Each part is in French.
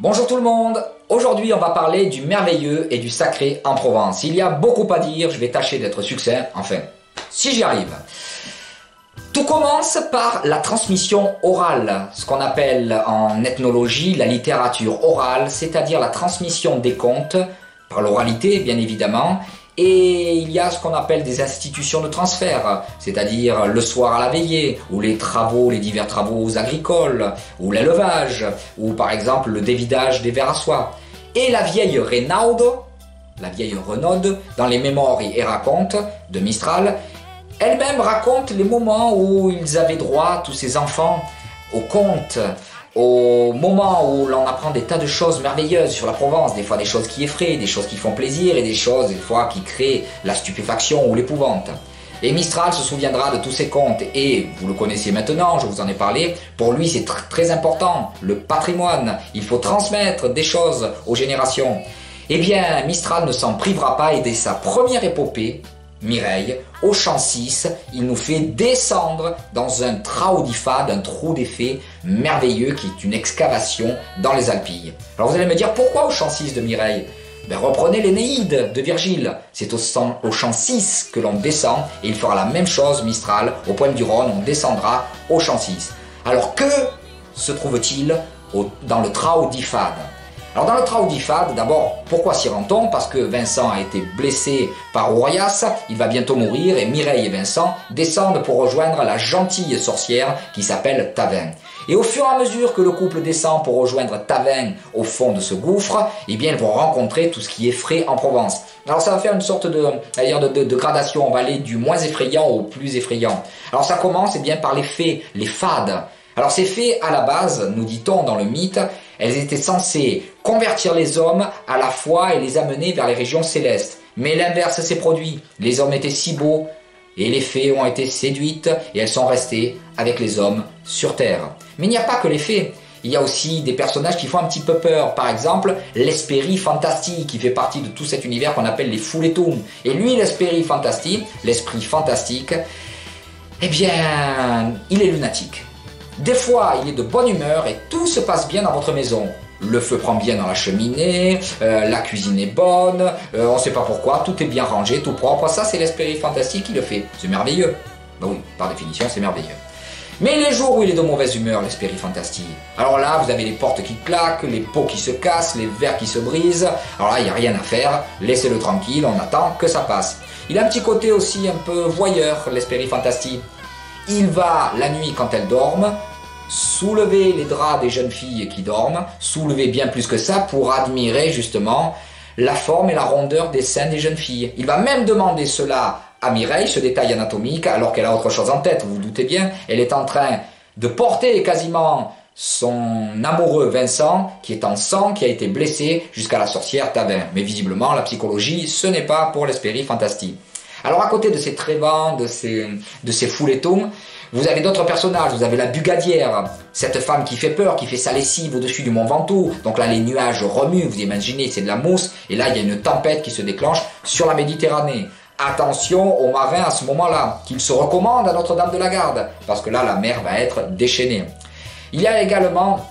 Bonjour tout le monde, aujourd'hui on va parler du merveilleux et du sacré en Provence. Il y a beaucoup à dire, je vais tâcher d'être succinct, enfin, si j'y arrive. Tout commence par la transmission orale, ce qu'on appelle en ethnologie la littérature orale, c'est-à-dire la transmission des contes, par l'oralité bien évidemment, et il y a ce qu'on appelle des institutions de transfert, c'est-à-dire le soir à la veillée, ou les travaux, les divers travaux agricoles, ou l'élevage, ou par exemple le dévidage des vers à soie. Et la vieille Renaude, la vieille Renaude, dans les mémoires et racontes de Mistral, elle-même raconte les moments où ils avaient droit, tous ces enfants, aux contes, au moment où l'on apprend des tas de choses merveilleuses sur la Provence, des fois des choses qui effraient, des choses qui font plaisir et des choses des fois qui créent la stupéfaction ou l'épouvante. Et Mistral se souviendra de tous ces contes et vous le connaissez maintenant, je vous en ai parlé, pour lui c'est très important, le patrimoine, il faut transmettre des choses aux générations. Eh bien Mistral ne s'en privera pas et dès sa première épopée, Mireille, au champ 6, il nous fait descendre dans un traudifade, un trou des fées merveilleux qui est une excavation dans les Alpilles. Alors vous allez me dire pourquoi au champ 6 de Mireille? Reprenez l'Énéide de Virgile, c'est au champ 6 que l'on descend et il fera la même chose Mistral, au Poème du Rhône, on descendra au champ 6. Alors que se trouve-t-il dans le traudifade? Alors dans le traudifade, d'abord, pourquoi s'y rend-on? Parce que Vincent a été blessé par Orias, il va bientôt mourir et Mireille et Vincent descendent pour rejoindre la gentille sorcière qui s'appelle Tavin. Et au fur et à mesure que le couple descend pour rejoindre Tavin au fond de ce gouffre, eh bien ils vont rencontrer tout ce qui est effraie en Provence. Alors ça va faire une sorte de gradation, on va aller du moins effrayant au plus effrayant. Alors ça commence eh bien, par les fées, les fades. Alors ces fées, à la base, nous dit-on dans le mythe, elles étaient censées convertir les hommes à la foi et les amener vers les régions célestes. Mais l'inverse s'est produit. Les hommes étaient si beaux et les fées ont été séduites et elles sont restées avec les hommes sur terre. Mais il n'y a pas que les fées. Il y a aussi des personnages qui font un petit peu peur. Par exemple, l'Hespérie Fantasti, qui fait partie de tout cet univers qu'on appelle les Foulettoum. Et lui, l'Hespérie Fantasti, l'esprit fantastique, eh bien, il est lunatique. Des fois, il est de bonne humeur et tout se passe bien dans votre maison. Le feu prend bien dans la cheminée, la cuisine est bonne, on ne sait pas pourquoi, tout est bien rangé, tout propre. Ça, c'est l'Hespérie Fantastique qui le fait. C'est merveilleux. Ben oui, par définition, c'est merveilleux. Mais les jours où il est de mauvaise humeur, l'Hespérie Fantastique, alors là, vous avez les portes qui claquent, les pots qui se cassent, les verres qui se brisent. Alors là, il n'y a rien à faire, laissez-le tranquille, on attend que ça passe. Il a un petit côté aussi un peu voyeur, l'Hespérie Fantastique. Il va, la nuit quand elles dorment, soulever les draps des jeunes filles qui dorment, soulever bien plus que ça pour admirer justement la forme et la rondeur des seins des jeunes filles. Il va même demander cela à Mireille, ce détail anatomique, alors qu'elle a autre chose en tête, vous vous doutez bien. Elle est en train de porter quasiment son amoureux Vincent, qui est en sang, qui a été blessé, jusqu'à la sorcière Tavin. Mais visiblement, la psychologie, ce n'est pas pour l'Hespérie Fantastique. Alors à côté de ces trévents, de ces foulettons, vous avez d'autres personnages, vous avez la Bugadière, cette femme qui fait peur, qui fait sa lessive au-dessus du mont Ventoux. Donc là les nuages remuent, vous imaginez, c'est de la mousse, et là il y a une tempête qui se déclenche sur la Méditerranée. Attention aux marins à ce moment-là, qu'ils se recommandent à Notre-Dame de la Garde, parce que là la mer va être déchaînée. Il y a également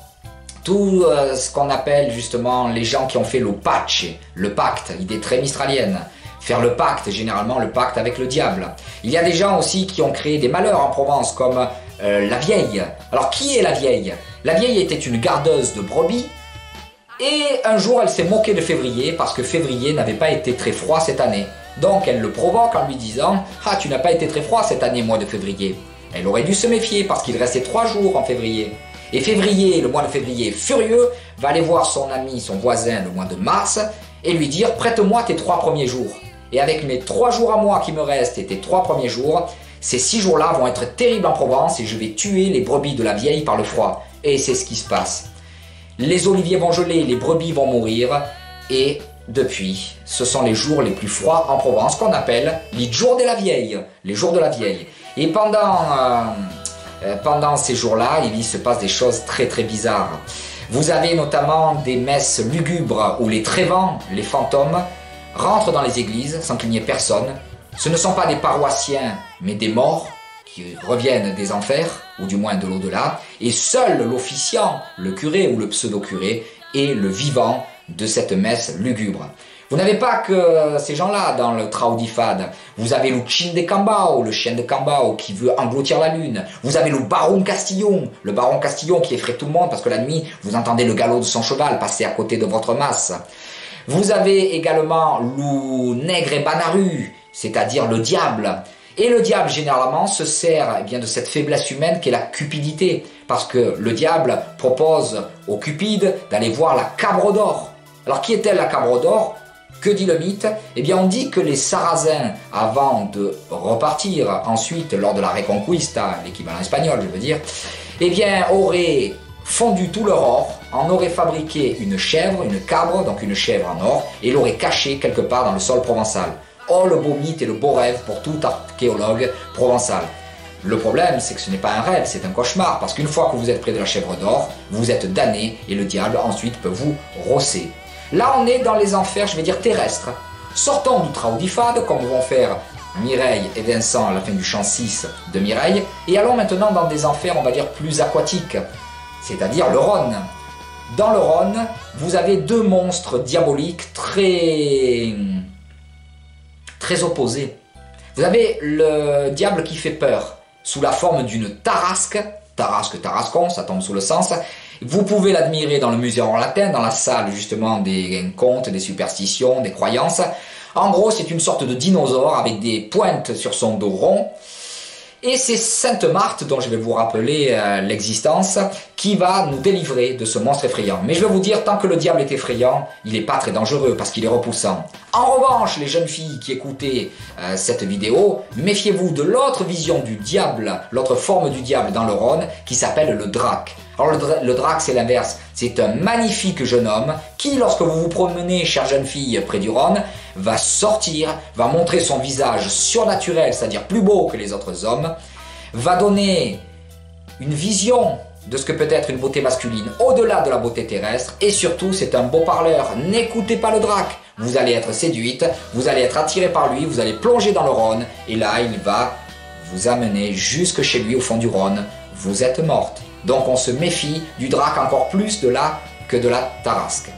tout ce qu'on appelle justement les gens qui ont fait le pacte, idée très mistralienne. Faire le pacte, généralement le pacte avec le diable. Il y a des gens aussi qui ont créé des malheurs en Provence, comme la vieille. Alors qui est la vieille? La vieille était une gardeuse de brebis, et un jour elle s'est moquée de Février, parce que Février n'avait pas été très froid cette année. Donc elle le provoque en lui disant « Ah, tu n'as pas été très froid cette année, mois de février ». Elle aurait dû se méfier, parce qu'il restait 3 jours en février. Et février, le mois de février, furieux, va aller voir son ami, son voisin, le mois de mars, et lui dire « Prête-moi tes 3 premiers jours ». Et avec mes 3 jours à moi qui me restent et tes 3 premiers jours, ces 6 jours-là vont être terribles en Provence et je vais tuer les brebis de la vieille par le froid. Et c'est ce qui se passe. Les oliviers vont geler, les brebis vont mourir et depuis, ce sont les jours les plus froids en Provence qu'on appelle les jours de la vieille. Les jours de la vieille. Et pendant ces jours-là, il se passe des choses très très bizarres. Vous avez notamment des messes lugubres où les trévents, les fantômes, rentrent dans les églises sans qu'il n'y ait personne. Ce ne sont pas des paroissiens, mais des morts qui reviennent des enfers, ou du moins de l'au-delà, et seul l'officiant, le curé ou le pseudo-curé, est le vivant de cette messe lugubre. Vous n'avez pas que ces gens-là dans le Traudifade. Vous avez le Chin de Cambao, le chien de Cambao qui veut engloutir la lune. Vous avez le baron Castillon qui effraie tout le monde parce que la nuit, vous entendez le galop de son cheval passer à côté de votre masse. Vous avez également le Nègre Banaru, c'est-à-dire le diable. Et le diable, généralement, se sert de cette faiblesse humaine qui est la cupidité. Parce que le diable propose aux cupides d'aller voir la Cabre d'Or. Alors, qui est-elle la Cabre d'Or ? Que dit le mythe ? Eh bien, on dit que les Sarrasins, avant de repartir ensuite lors de la Reconquista, l'équivalent espagnol, je veux dire, eh bien, auraient fondu tout leur or, en auraient fabriqué une chèvre, une cabre, donc une chèvre en or, et l'auraient cachée quelque part dans le sol provençal. Oh, le beau mythe et le beau rêve pour tout archéologue provençal. Le problème, c'est que ce n'est pas un rêve, c'est un cauchemar, parce qu'une fois que vous êtes près de la chèvre d'or, vous êtes damné, et le diable ensuite peut vous rosser. Là, on est dans les enfers, je vais dire terrestres. Sortons du Traudifade, comme vont faire Mireille et Vincent à la fin du chant 6 de Mireille, et allons maintenant dans des enfers, on va dire, plus aquatiques, c'est-à-dire le Rhône. Dans le Rhône, vous avez deux monstres diaboliques très opposés. Vous avez le diable qui fait peur, sous la forme d'une tarasque, tarascon, ça tombe sous le sens. Vous pouvez l'admirer dans le Muséum latin, dans la salle justement des contes, des superstitions, des croyances. En gros, c'est une sorte de dinosaure avec des pointes sur son dos rond. Et c'est Sainte Marthe, dont je vais vous rappeler l'existence, qui va nous délivrer de ce monstre effrayant. Mais je vais vous dire, tant que le diable est effrayant, il n'est pas très dangereux parce qu'il est repoussant. En revanche, les jeunes filles qui écoutez cette vidéo, méfiez-vous de l'autre vision du diable, l'autre forme du diable dans le Rhône, qui s'appelle le drac. Alors le drac, c'est l'inverse. C'est un magnifique jeune homme qui, lorsque vous vous promenez, chère jeune fille, près du Rhône, va sortir, va montrer son visage surnaturel, c'est-à-dire plus beau que les autres hommes, va donner une vision de ce que peut être une beauté masculine au-delà de la beauté terrestre, et surtout, c'est un beau parleur. N'écoutez pas le drac. Vous allez être séduite, vous allez être attiré par lui, vous allez plonger dans le Rhône, et là, il va vous amener jusque chez lui au fond du Rhône. Vous êtes morte. Donc on se méfie du drac encore plus de là que de la tarasque.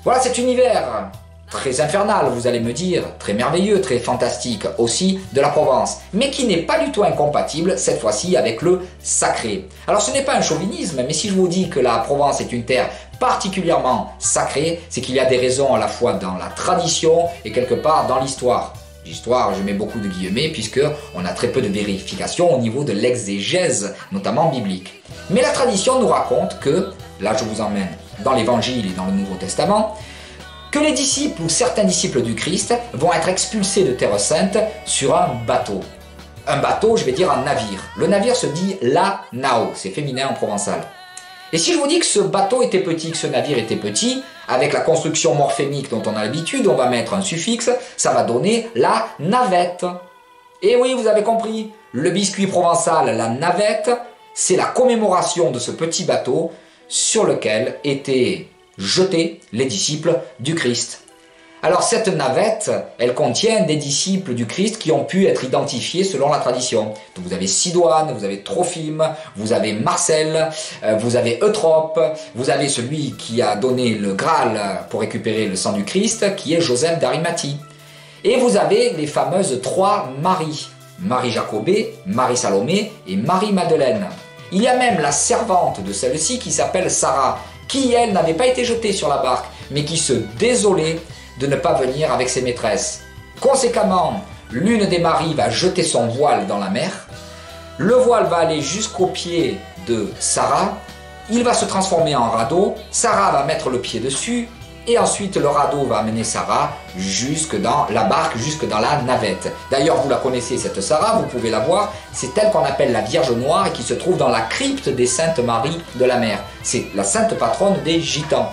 Voilà cet univers très infernal, vous allez me dire, très merveilleux, très fantastique aussi de la Provence, mais qui n'est pas du tout incompatible cette fois-ci avec le sacré. Alors ce n'est pas un chauvinisme, mais si je vous dis que la Provence est une terre particulièrement sacrée, c'est qu'il y a des raisons à la fois dans la tradition et quelque part dans l'histoire. L'histoire, je mets beaucoup de guillemets, puisqu'on a très peu de vérifications au niveau de l'exégèse, notamment biblique. Mais la tradition nous raconte que, là je vous emmène dans l'Évangile et dans le Nouveau Testament, que les disciples ou certains disciples du Christ vont être expulsés de Terre Sainte sur un bateau. Un bateau, je vais dire un navire. Le navire se dit la nao, c'est féminin en provençal. Et si je vous dis que ce bateau était petit, que ce navire était petit, avec la construction morphémique dont on a l'habitude, on va mettre un suffixe, ça va donner la navette. Et oui, vous avez compris, le biscuit provençal, la navette, c'est la commémoration de ce petit bateau sur lequel étaient jetés les disciples du Christ. Alors cette navette, elle contient des disciples du Christ qui ont pu être identifiés selon la tradition. Donc vous avez Sidoine, vous avez Trophime, vous avez Marcel, vous avez Eutrope, vous avez celui qui a donné le Graal pour récupérer le sang du Christ, qui est Joseph d'Arimathie. Et vous avez les fameuses trois Maries, Marie Jacobée, Marie Salomé et Marie Madeleine. Il y a même la servante de celle-ci qui s'appelle Sarah, qui elle n'avait pas été jetée sur la barque, mais qui se désolait de ne pas venir avec ses maîtresses. Conséquemment, l'une des maries va jeter son voile dans la mer, le voile va aller jusqu'au pied de Sarah, il va se transformer en radeau, Sarah va mettre le pied dessus, et ensuite le radeau va amener Sarah jusque dans la barque, jusque dans la navette. D'ailleurs, vous la connaissez cette Sarah, vous pouvez la voir, c'est elle qu'on appelle la Vierge Noire et qui se trouve dans la crypte des Saintes Maries de la mer. C'est la sainte patronne des Gitans.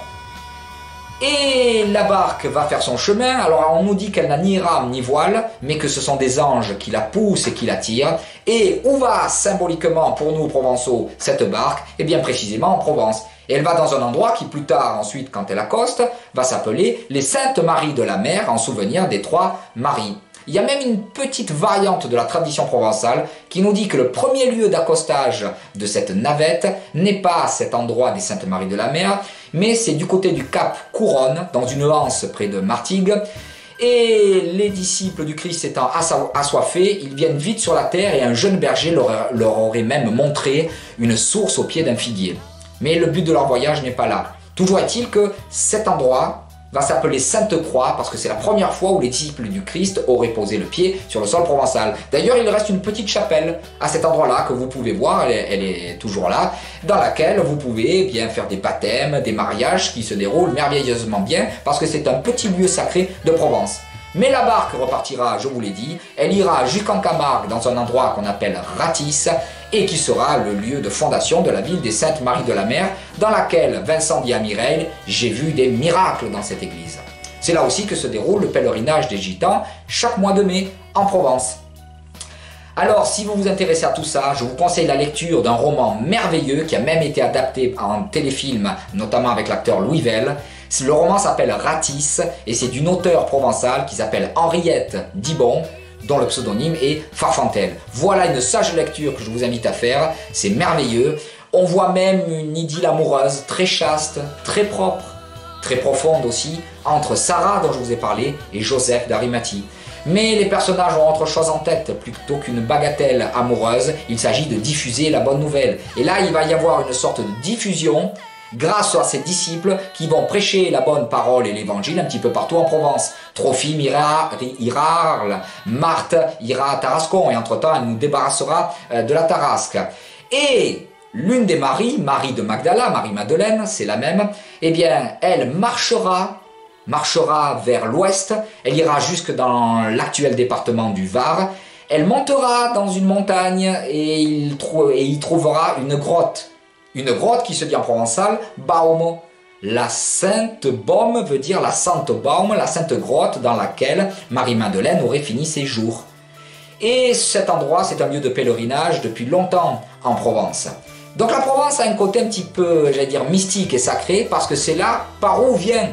Et la barque va faire son chemin, alors on nous dit qu'elle n'a ni rame ni voile, mais que ce sont des anges qui la poussent et qui la tirent. Et où va symboliquement pour nous provençaux cette barque? Eh bien précisément en Provence. Et elle va dans un endroit qui plus tard, ensuite quand elle accoste, va s'appeler les Saintes Maries de la mer en souvenir des trois Maries. Il y a même une petite variante de la tradition provençale qui nous dit que le premier lieu d'accostage de cette navette n'est pas cet endroit des Saintes-Maries de la Mer, mais c'est du côté du Cap Couronne, dans une anse près de Martigues. Et les disciples du Christ étant assoiffés, ils viennent vite sur la terre et un jeune berger leur aurait même montré une source au pied d'un figuier. Mais le but de leur voyage n'est pas là. Toujours est-il que cet endroit va s'appeler Sainte-Croix parce que c'est la première fois où les disciples du Christ auraient posé le pied sur le sol provençal. D'ailleurs, il reste une petite chapelle à cet endroit-là que vous pouvez voir, elle est toujours là, dans laquelle vous pouvez bien faire des baptêmes, des mariages qui se déroulent merveilleusement bien parce que c'est un petit lieu sacré de Provence. Mais la barque repartira, je vous l'ai dit, elle ira jusqu'en Camargue dans un endroit qu'on appelle Ratis et qui sera le lieu de fondation de la ville des Saintes-Maries de la Mer dans laquelle Vincent dit à Mireille « J'ai vu des miracles dans cette église ». C'est là aussi que se déroule le pèlerinage des Gitans chaque mois de mai en Provence. Alors, si vous vous intéressez à tout ça, je vous conseille la lecture d'un roman merveilleux qui a même été adapté en téléfilm, notamment avec l'acteur Louis Vell. Le roman s'appelle Ratis et c'est d'une auteure provençale qui s'appelle Henriette Dibon, dont le pseudonyme est Farfantelle. Voilà une sage lecture que je vous invite à faire, c'est merveilleux. On voit même une idylle amoureuse très chaste, très propre, très profonde aussi, entre Sarah, dont je vous ai parlé, et Joseph d'Arimathie. Mais les personnages ont autre chose en tête, plutôt qu'une bagatelle amoureuse, il s'agit de diffuser la bonne nouvelle. Et là, il va y avoir une sorte de diffusion grâce à ces disciples qui vont prêcher la bonne parole et l'évangile un petit peu partout en Provence. Trophime ira à Arles, Marthe ira à Tarascon et entre-temps elle nous débarrassera de la Tarasque. Et l'une des Maries, Marie de Magdala, Marie-Madeleine, c'est la même, eh bien elle marchera vers l'ouest, elle ira jusque dans l'actuel département du Var, elle montera dans une montagne et il trouvera une grotte. Une grotte qui se dit en provençal Baume. La sainte baume veut dire la sainte baume, la sainte grotte dans laquelle Marie-Madeleine aurait fini ses jours. Et cet endroit, c'est un lieu de pèlerinage depuis longtemps en Provence. Donc la Provence a un côté un petit peu, j'allais dire, mystique et sacré parce que c'est là par où vient,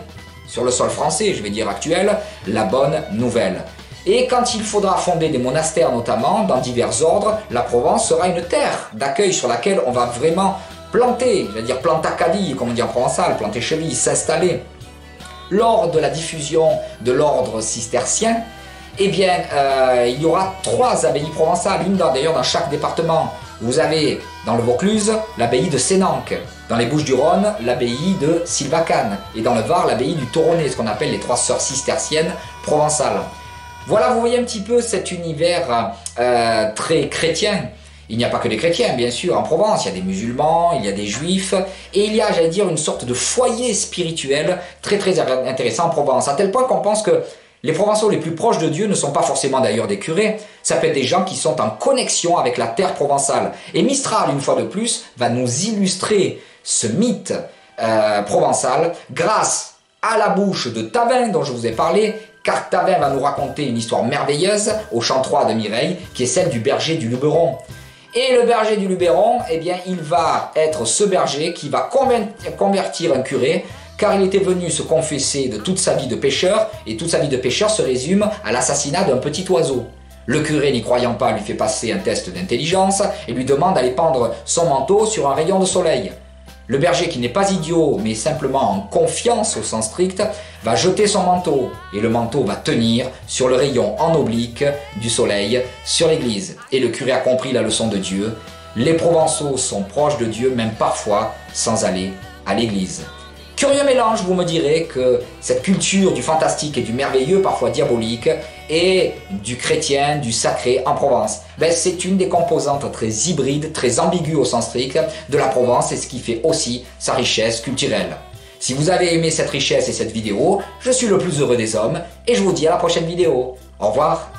sur le sol français, je vais dire actuel, la bonne nouvelle. Et quand il faudra fonder des monastères notamment, dans divers ordres, la Provence sera une terre d'accueil sur laquelle on va vraiment planter, je veux dire plantacadie, comme on dit en provençal, planter cheville, s'installer. Lors de la diffusion de l'ordre cistercien, eh bien, il y aura 3 abbayes provençales, une d'ailleurs dans chaque département. Vous avez dans le Vaucluse l'abbaye de Sénanque, dans les Bouches-du-Rhône l'abbaye de Sylvacane, et dans le Var l'abbaye du Toronnet, ce qu'on appelle les 3 sœurs cisterciennes provençales. Voilà, vous voyez un petit peu cet univers très chrétien. Il n'y a pas que des chrétiens, bien sûr, en Provence, il y a des musulmans, il y a des juifs, et il y a, j'allais dire, une sorte de foyer spirituel très très intéressant en Provence, à tel point qu'on pense que les Provençaux les plus proches de Dieu ne sont pas forcément d'ailleurs des curés, ça peut être des gens qui sont en connexion avec la terre provençale. Et Mistral, une fois de plus, va nous illustrer ce mythe provençal grâce à la bouche de Tavin, dont je vous ai parlé, car Tavin va nous raconter une histoire merveilleuse au chant 3 de Mireille, qui est celle du berger du Luberon. Et le berger du Luberon, eh bien, il va être ce berger qui va convertir un curé, car il était venu se confesser de toute sa vie de pêcheur, et toute sa vie de pêcheur se résume à l'assassinat d'un petit oiseau. Le curé, n'y croyant pas, lui fait passer un test d'intelligence et lui demande d'aller pendre son manteau sur un rayon de soleil. Le berger, qui n'est pas idiot, mais simplement en confiance au sens strict, va jeter son manteau, et le manteau va tenir sur le rayon en oblique du soleil sur l'église. Et le curé a compris la leçon de Dieu. Les Provençaux sont proches de Dieu, même parfois sans aller à l'église. Curieux mélange, vous me direz, que cette culture du fantastique et du merveilleux, parfois diabolique, et du chrétien, du sacré en Provence. Ben, c'est une des composantes très hybrides, très ambiguës au sens strict de la Provence et ce qui fait aussi sa richesse culturelle. Si vous avez aimé cette richesse et cette vidéo, je suis le plus heureux des hommes et je vous dis à la prochaine vidéo. Au revoir.